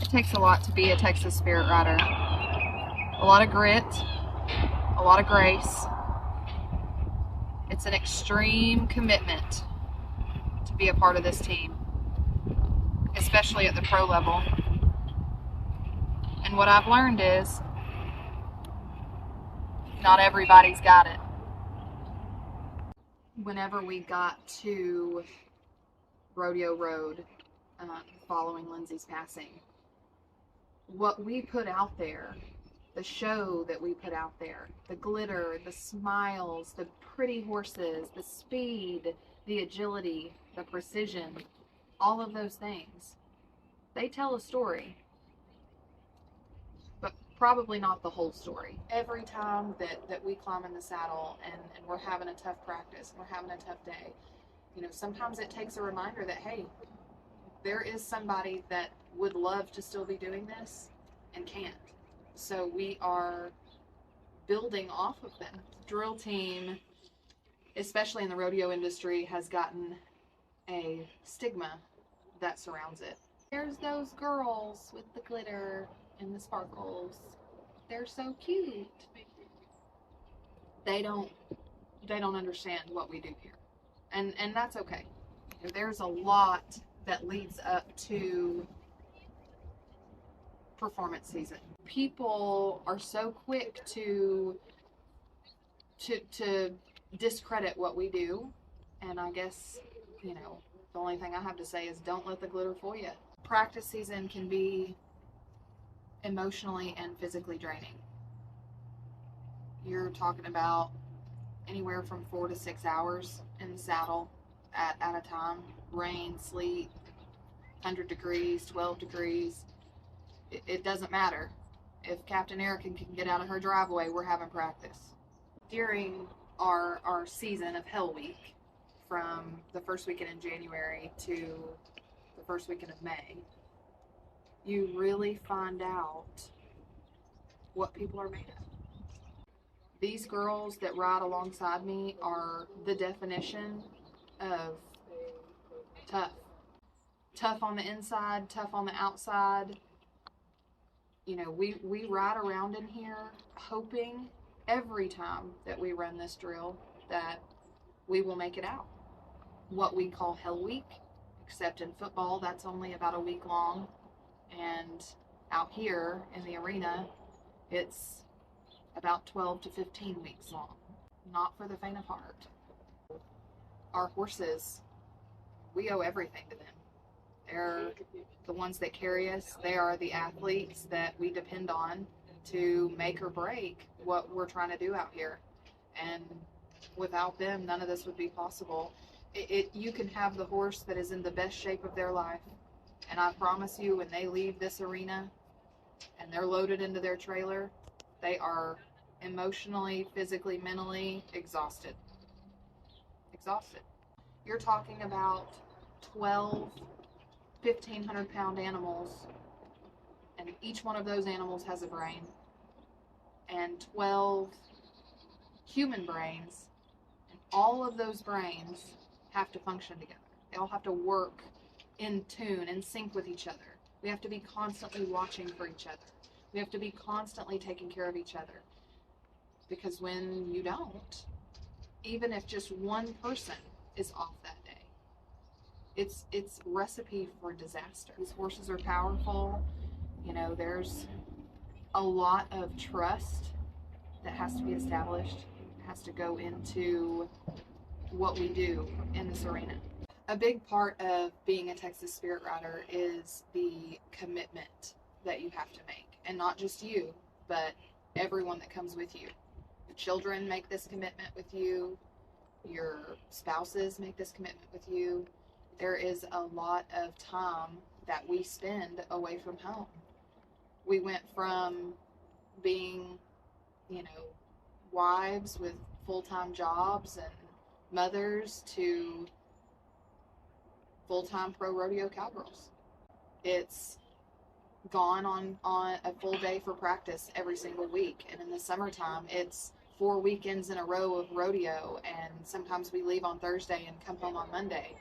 It takes a lot to be a Texas Spirit Rider. A lot of grit, a lot of grace. It's an extreme commitment to be a part of this team, especially at the pro level. And what I've learned is not everybody's got it. Whenever we got to Rodeo Road, following Lindsay's passing, what we put out there, the show that we put out there, the glitter, the smiles, the pretty horses, the speed, the agility, the precision, all of those things, they tell a story, but probably not the whole story. Every time that we climb in the saddle and we're having a tough practice, we're having a tough day, sometimes it takes a reminder that, hey, there is somebody that would love to still be doing this and can't. So we are building off of them. Drill team, especially in the rodeo industry, has gotten a stigma that surrounds it. There's those girls with the glitter and the sparkles. They're so cute. They don't understand what we do here. And that's okay. There's a lot that leads up to performance season. People are so quick to discredit what we do, and I guess, the only thing I have to say is don't let the glitter fool you. Practice season can be emotionally and physically draining. You're talking about anywhere from 4 to 6 hours in the saddle at a time. Rain, sleet, 100 degrees, 12 degrees. It doesn't matter. If Captain Erica can get out of her driveway, we're having practice. During our season of Hell Week, from the first weekend in January to the first weekend of May, you really find out what people are made of. These girls that ride alongside me are the definition of tough. Tough on the inside, tough on the outside. We ride around in here hoping every time that we run this drill that we will make it out. What we call Hell Week, except in football, that's only about a week long. And out here in the arena, it's about 12 to 15 weeks long. Not for the faint of heart. Our horses, we owe everything to them. They're the ones that carry us. They are the athletes that we depend on to make or break what we're trying to do out here. And without them, none of this would be possible. You can have the horse that is in the best shape of their life, and I promise you, when they leave this arena and they're loaded into their trailer, they are emotionally, physically, mentally exhausted. You're talking about 12 1,500-pound animals, and each one of those animals has a brain, and 12 human brains, and all of those brains have to function together. They all have to work in tune, in sync with each other. We have to be constantly watching for each other. We have to be constantly taking care of each other, because when you don't, even if just one person is off that day, it's recipe for disaster. These horses are powerful. There's a lot of trust that has to be established. It has to go into what we do in this arena. A big part of being a Texas Spirit Rider is the commitment that you have to make. And not just you, but everyone that comes with you. The children make this commitment with you. Your spouses make this commitment with you. There is a lot of time that we spend away from home. We went from being, wives with full-time jobs and mothers to full-time pro rodeo cowgirls. It's gone on a full day for practice every single week. And in the summertime, it's 4 weekends in a row of rodeo. And sometimes we leave on Thursday and come home on Monday.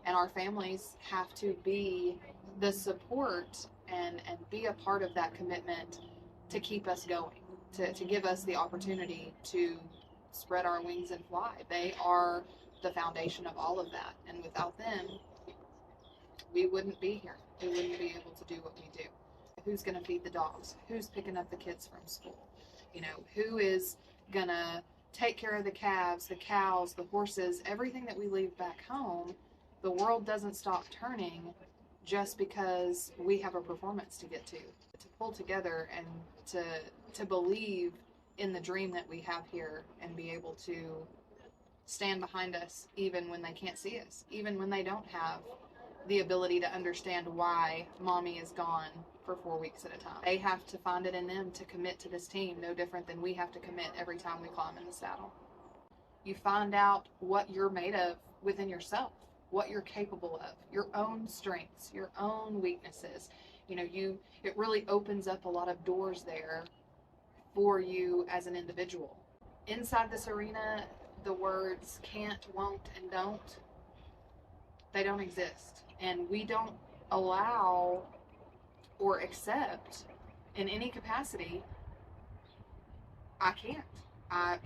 And our families have to be the support and be a part of that commitment to keep us going, to give us the opportunity to spread our wings and fly. They are the foundation of all of that. And without them, we wouldn't be here. We wouldn't be able to do what we do. Who's going to feed the dogs? Who's picking up the kids from school? You know, who is going to take care of the calves, the cows, the horses, everything that we leave back home? The world doesn't stop turning just because we have a performance to get to pull together and to believe in the dream that we have here and be able to stand behind us even when they can't see us, even when they don't have the ability to understand why mommy is gone for 4 weeks at a time. They have to find it in them to commit to this team, no different than we have to commit every time we climb in the saddle. You find out what you're made of within yourself, what you're capable of, your own strengths, your own weaknesses. You know, it really opens up a lot of doors there for you as an individual. Inside this arena, the words can't, won't, and don't, they don't exist. And we don't allow or accept in any capacity, I can't.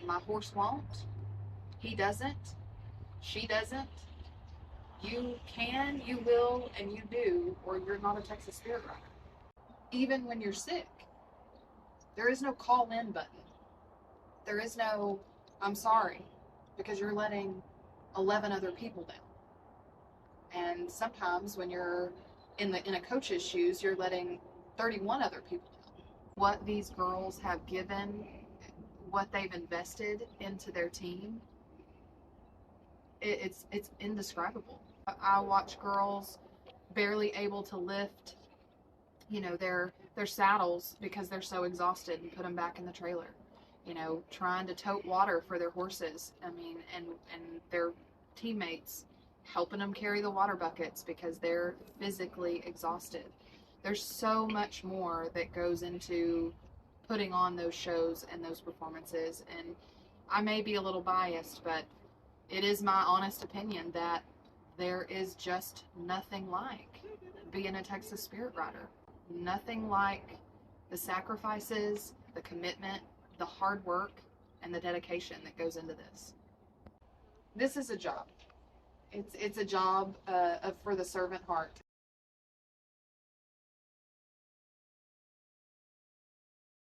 My horse won't. He doesn't. She doesn't. You can, you will, and you do, or you're not a Texas Spirit Rider. Even when you're sick, there is no call in button. There is no, I'm sorry, because you're letting 11 other people down. And sometimes when you're in a coach's shoes, you're letting 31 other people down. What these girls have given, what they've invested into their team, it's indescribable. I watch girls barely able to lift, you know, their saddles because they're so exhausted, and put them back in the trailer. You know, trying to tote water for their horses. I mean, and their teammates helping them carry the water buckets because they're physically exhausted. There's so much more that goes into putting on those shows and those performances. And I may be a little biased, but it is my honest opinion that there is just nothing like being a Texas Spirit Rider. Nothing like the sacrifices, the commitment, the hard work, and the dedication that goes into this. This is a job. It's a job for the servant heart.